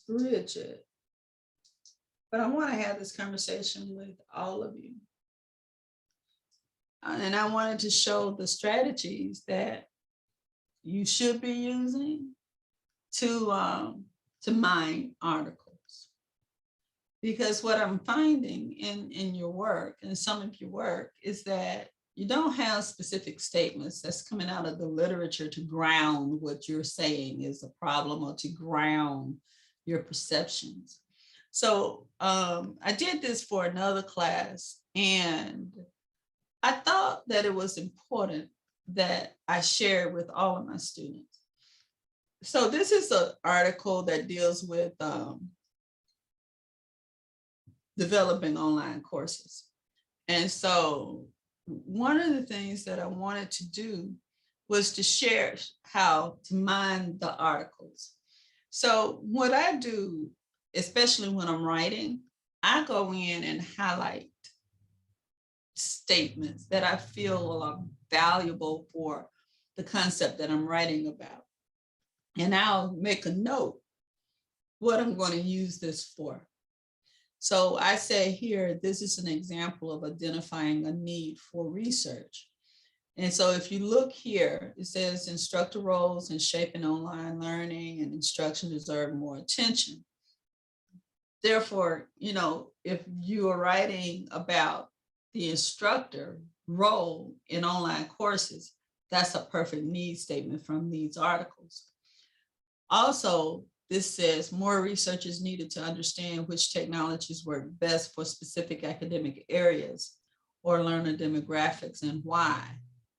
Bridget, but I want to have this conversation with all of you. And I wanted to show the strategies that you should be using to mine articles. Because what I'm finding in your work, and some of your work, is that you don't have specific statements that's coming out of the literature to ground what you're saying is a problem or to ground your perceptions. So I did this for another class, and I thought that it was important that I share with all of my students. So this is an article that deals with developing online courses. And so one of the things that I wanted to do was to share how to mine the articles. So what I do, especially when I'm writing, I go in and highlight statements that I feel are valuable for the concept that I'm writing about. And I'll make a note what I'm going to use this for. So I say here, this is an example of identifying a need for research. And so if you look here, it says instructor roles in shaping online learning and instruction deserve more attention. Therefore, you know, if you are writing about the instructor role in online courses, that's a perfect need statement from these articles. Also, this says more research is needed to understand which technologies work best for specific academic areas or learner demographics and why.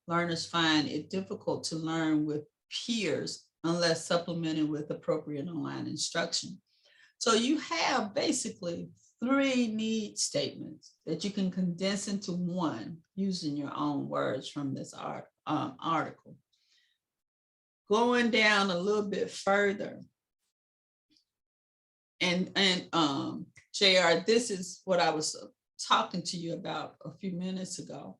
Learners find it difficult to learn with peers unless supplemented with appropriate online instruction. So you have basically 3 need statements that you can condense into one using your own words from this article. Going down a little bit further, and JR, this is what I was talking to you about a few minutes ago.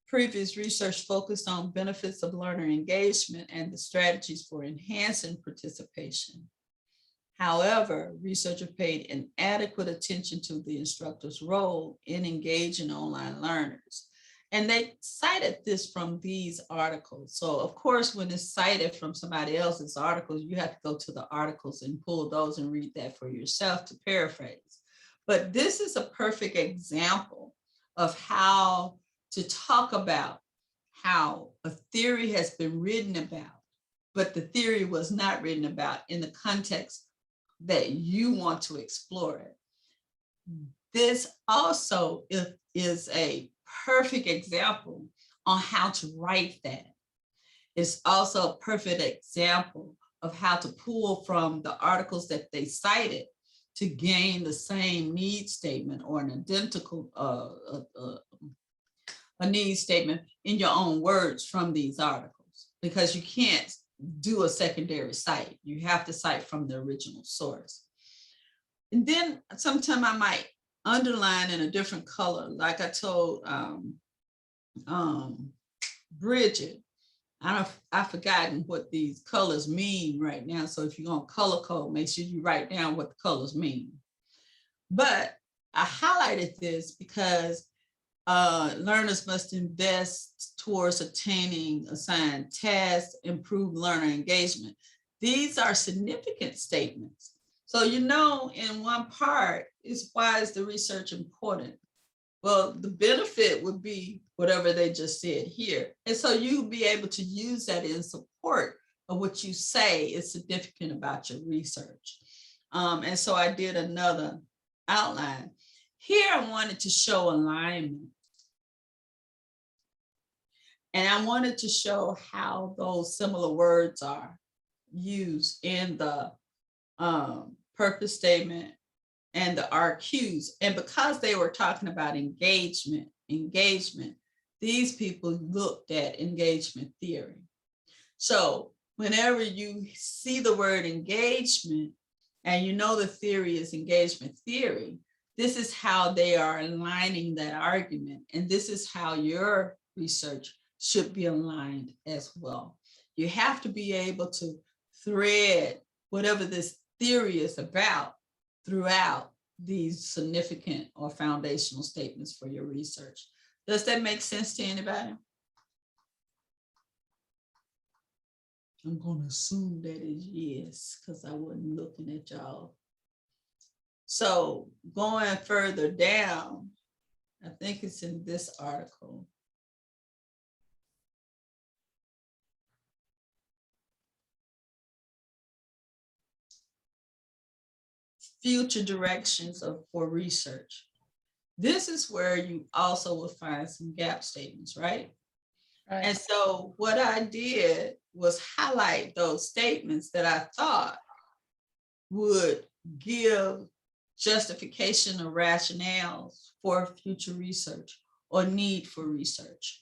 Previous research focused on benefits of learner engagement and the strategies for enhancing participation. However, researchers paid inadequate attention to the instructor's role in engaging online learners. And they cited this from these articles. So of course, when it's cited from somebody else's articles, you have to go to the articles and pull those and read that for yourself to paraphrase. But this is a perfect example of how to talk about how a theory has been written about, but the theory was not written about in the context that you want to explore it. This also is a perfect example on how to write that. It's also a perfect example of how to pull from the articles that they cited to gain the same need statement or an identical a need statement in your own words from these articles, because you can't do a secondary cite. You have to cite from the original source. And then sometime I might underline in a different color, like I told Bridget. I've forgotten what these colors mean right now. So if you're going to color code, make sure you write down what the colors mean. But I highlighted this because learners must invest towards attaining assigned tasks, improve learner engagement. These are significant statements. So, you know, in one part is why is the research important? Well, the benefit would be whatever they just said here. And so you'll be able to use that in support of what you say is significant about your research. And so I did another outline. Here I wanted to show alignment. And I wanted to show how those similar words are used in the purpose statement and the RQs. And because they were talking about engagement, these people looked at engagement theory. So whenever you see the word engagement and you know the theory is engagement theory, this is how they are aligning that argument. And this is how your research should be aligned as well. You have to be able to thread whatever this theory is about throughout these significant or foundational statements for your research. Does that make sense to anybody? I'm going to assume that is yes, because I wasn't looking at y'all. So going further down, I think it's in this article. Future directions for research. This is where you also will find some gap statements, right? Right. And so what I did was highlight those statements that I thought would give justification or rationales for future research or need for research.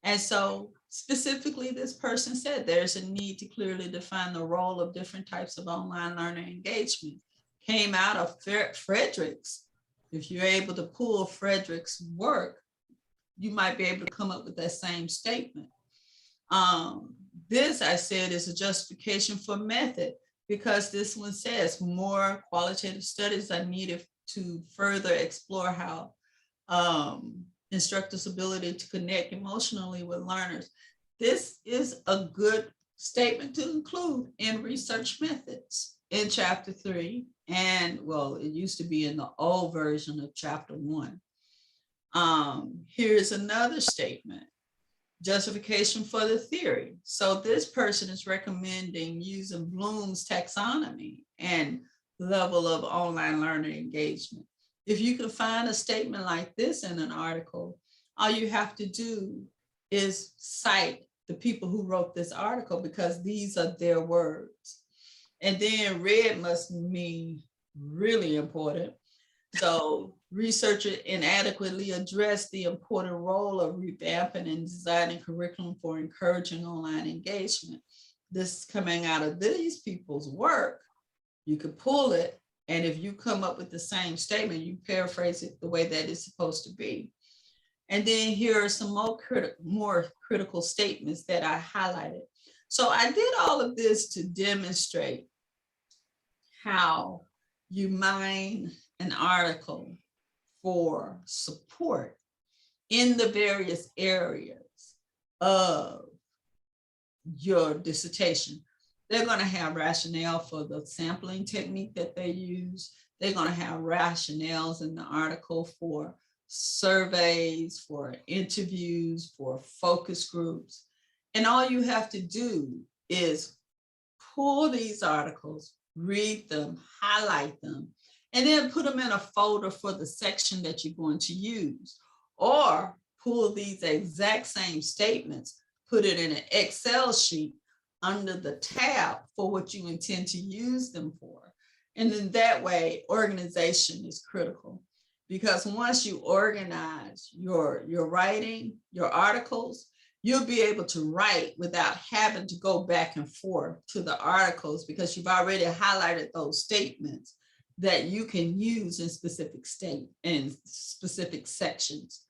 And so specifically, this person said there's a need to clearly define the role of different types of online learning engagement. Came out of Frederick's. If you're able to pull Frederick's work, you might be able to come up with that same statement. This, I said, is a justification for method, because this one says more qualitative studies are needed to further explore how instructors' ability to connect emotionally with learners. This is a good statement to include in research methods in chapter 3. And well, it used to be in the old version of chapter 1. Here's another statement. Justification for the theory. So this person is recommending using Bloom's taxonomy and level of online learner engagement. If you can find a statement like this in an article, all you have to do is cite the people who wrote this article, because these are their words. And then red must mean really important. So researcher inadequately addressed the important role of revamping and designing curriculum for encouraging online engagement. This is coming out of these people's work. You could pull it, and if you come up with the same statement, you paraphrase it the way that it's supposed to be. And then here are some more critical statements that I highlighted. So I did all of this to demonstrate how you mine an article for support in the various areas of your dissertation. They're going to have rationale for the sampling technique that they use. They're going to have rationales in the article for surveys, for interviews, for focus groups. And all you have to do is pull these articles, read them, highlight them, and then put them in a folder for the section that you're going to use. Or pull these exact same statements, put it in an Excel sheet under the tab for what you intend to use them for. And then that way, organization is critical. Because once you organize your writing, your articles, you'll be able to write without having to go back and forth to the articles, because you've already highlighted those statements that you can use in specific sections.